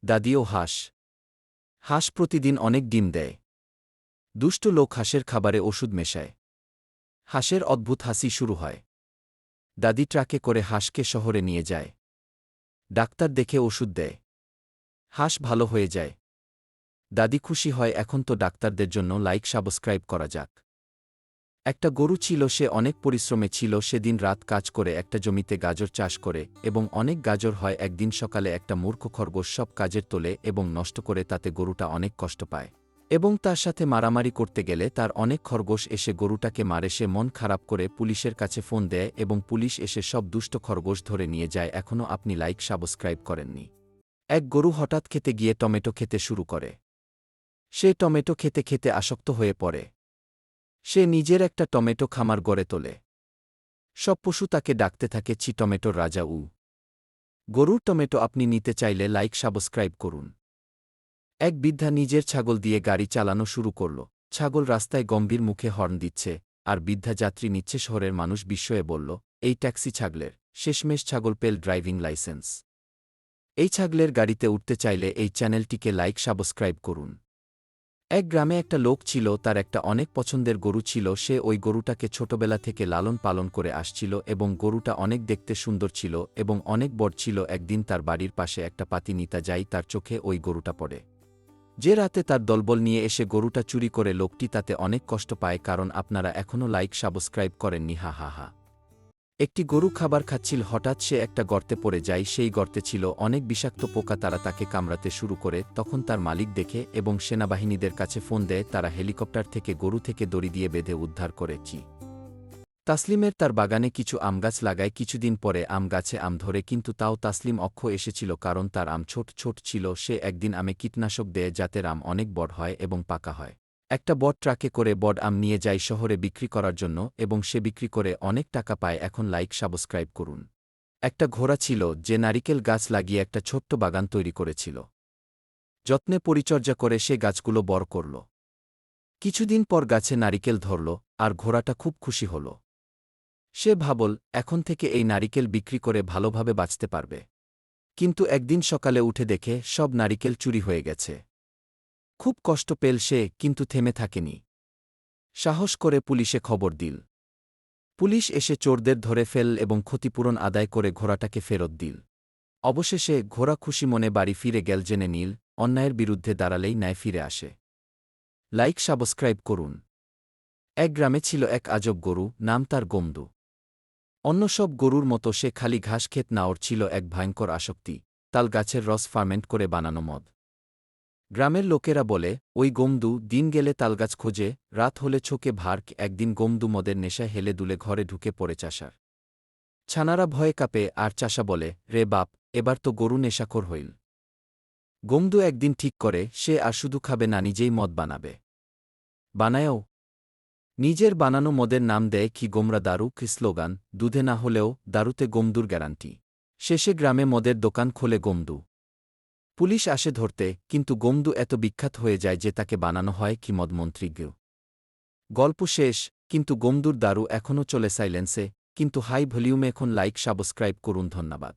দাদি ও হাঁস। হাঁস প্রতিদিন অনেক ডিম দেয়। দুষ্ট লোক হাঁসের খাবারে ওষুধ মেশায়। হাঁসের অদ্ভুত হাসি শুরু হয়। দাদি ট্রাকে করে হাঁসকে শহরে নিয়ে যায়। ডাক্তার দেখে ওষুধ দেয়। হাঁস ভালো হয়ে যায়। দাদি খুশি হয়, এখন তো ডাক্তারদের জন্য লাইক সাবস্ক্রাইব করা যাক। একটা গরু ছিল, সে অনেক পরিশ্রমে ছিল। সেদিন রাত কাজ করে একটা জমিতে গাজর চাষ করে এবং অনেক গাজর হয়। একদিন সকালে একটা মূর্খ খরগোশ সব কাজের তোলে এবং নষ্ট করে, তাতে গরুটা অনেক কষ্ট পায় এবং তার সাথে মারামারি করতে গেলে তার অনেক খরগোশ এসে গরুটাকে মারে। সে মন খারাপ করে পুলিশের কাছে ফোন দেয় এবং পুলিশ এসে সব দুষ্ট খরগোশ ধরে নিয়ে যায়। এখনও আপনি লাইক সাবস্ক্রাইব করেননি? এক গরু হঠাৎ খেতে গিয়ে টমেটো খেতে শুরু করে। সে টমেটো খেতে খেতে আসক্ত হয়ে পড়ে। সে নিজের একটা টমেটো খামার গড়ে তোলে। সব পশু তাকে ডাকতে থাকে, ছি টমেটোর রাজা উ। গরুর টমেটো আপনি নিতে চাইলে লাইক সাবস্ক্রাইব করুন। এক বৃদ্ধা নিজের ছাগল দিয়ে গাড়ি চালানো শুরু করল। ছাগল রাস্তায় গম্ভীর মুখে হর্ন দিচ্ছে আর বৃদ্ধা যাত্রী নিচ্ছে। শহরের মানুষ বিস্ময়ে বলল, এই ট্যাক্সি ছাগলের। শেষমেশ ছাগল পেল ড্রাইভিং লাইসেন্স। এই ছাগলের গাড়িতে উঠতে চাইলে এই চ্যানেলটিকে লাইক সাবস্ক্রাইব করুন। এক গ্রামে একটা লোক ছিল, তার একটা অনেক পছন্দের গরু ছিল। সে ওই গরুটাকে ছোটবেলা থেকে লালন পালন করে আসছিল এবং গরুটা অনেক দেখতে সুন্দর ছিল এবং অনেক বড় ছিল। একদিন তার বাড়ির পাশে একটা পাতি নিতা যায়, তার চোখে ওই গরুটা পড়ে। যে রাতে তার দলবল নিয়ে এসে গরুটা চুরি করে। লোকটি তাতে অনেক কষ্ট পায়, কারণ আপনারা এখনও লাইক সাবস্ক্রাইব করেননি। হা হা হা। একটি গরু খাবার খাচ্ছিল, হঠাৎ সে একটা গর্তে পড়ে যায়। সেই গর্তে ছিল অনেক বিষাক্ত পোকা, তারা তাকে কামড়াতে শুরু করে। তখন তার মালিক দেখে এবং সেনাবাহিনীদের কাছে ফোন দেয়। তারা হেলিকপ্টার থেকে গরু থেকে দড়ি দিয়ে বেঁধে উদ্ধার করেছি। তাসলিমের তার বাগানে কিছু আম গাছ লাগায়। কিছুদিন পরে আম গাছে আম ধরে, কিন্তু তাও তাসলিম অক্ষ এসেছিল, কারণ তার আম ছোট ছোট ছিল। সে একদিন আমে কীটনাশক দেয় যাতে আম অনেক বড় হয় এবং পাকা হয়। একটা বড় ট্রাকে করে বড় আম নিয়ে যায় শহরে বিক্রি করার জন্য এবং সে বিক্রি করে অনেক টাকা পায়। এখন লাইক সাবস্ক্রাইব করুন। একটা ঘোড়া ছিল, যে নারিকেল গাছ লাগিয়ে একটা ছোট্ট বাগান তৈরি করেছিল। যত্নে পরিচর্যা করে সে গাছগুলো বড় করল। কিছুদিন পর গাছে নারিকেল ধরল আর ঘোড়াটা খুব খুশি হল। সে ভাবল, এখন থেকে এই নারিকেল বিক্রি করে ভালোভাবে বাঁচতে পারবে। কিন্তু একদিন সকালে উঠে দেখে সব নারিকেল চুরি হয়ে গেছে। খুব কষ্ট পেল সে, কিন্তু থেমে থাকেনি। সাহস করে পুলিশে খবর দিল। পুলিশ এসে চোরদের ধরে ফেল এবং ক্ষতিপূরণ আদায় করে ঘোড়াটাকে ফেরত দিল। অবশেষে ঘোড়া খুশি মনে বাড়ি ফিরে গেল। জেনে নিল, অন্যায়ের বিরুদ্ধে দাঁড়ালেই ন্যায় ফিরে আসে। লাইক সাবস্ক্রাইব করুন। এক গ্রামে ছিল এক আজব গরু, নাম তার গমদু। অন্য সব গরুর মতো সে খালি ঘাস খেত না, ওর ছিল এক ভয়ঙ্কর আসক্তি, তাল গাছের রস ফার্মেন্ট করে বানানো মদ। গ্রামের লোকেরা বলে, ওই গমদু দিন গেলে তালগাছ খোঁজে, রাত হলে ছোকে ভার। একদিন গমদু মদের নেশায় হেলে দুলে ঘরে ঢুকে পড়ে চাষার। ছানারা ভয়ে কাঁপে আর চাষা বলে, রে বাপ, এবার তো গরু নেশাখোর হইল। গমদু একদিন ঠিক করে, সে আর শুধু খাবে না, নিজেই মদ বানাবে। বানায়ও। নিজের বানানো মদের নাম দেয় কি গোমরা দারু। কি স্লোগান, দুধে না হলেও দারুতে গমদুর গ্যারান্টি। শেষে গ্রামে মদের দোকান খোলে গমদু। পুলিশ আসে ধরতে, কিন্তু গমদু এত বিখ্যাত হয়ে যায় যে তাকে বানানো হয় কি মদমন্ত্রী গেও। গল্প শেষ, কিন্তু গমদুর দারু এখনও চলে সাইলেন্সে, কিন্তু হাই ভলিউমে। এখন লাইক সাবস্ক্রাইব করুন। ধন্যবাদ।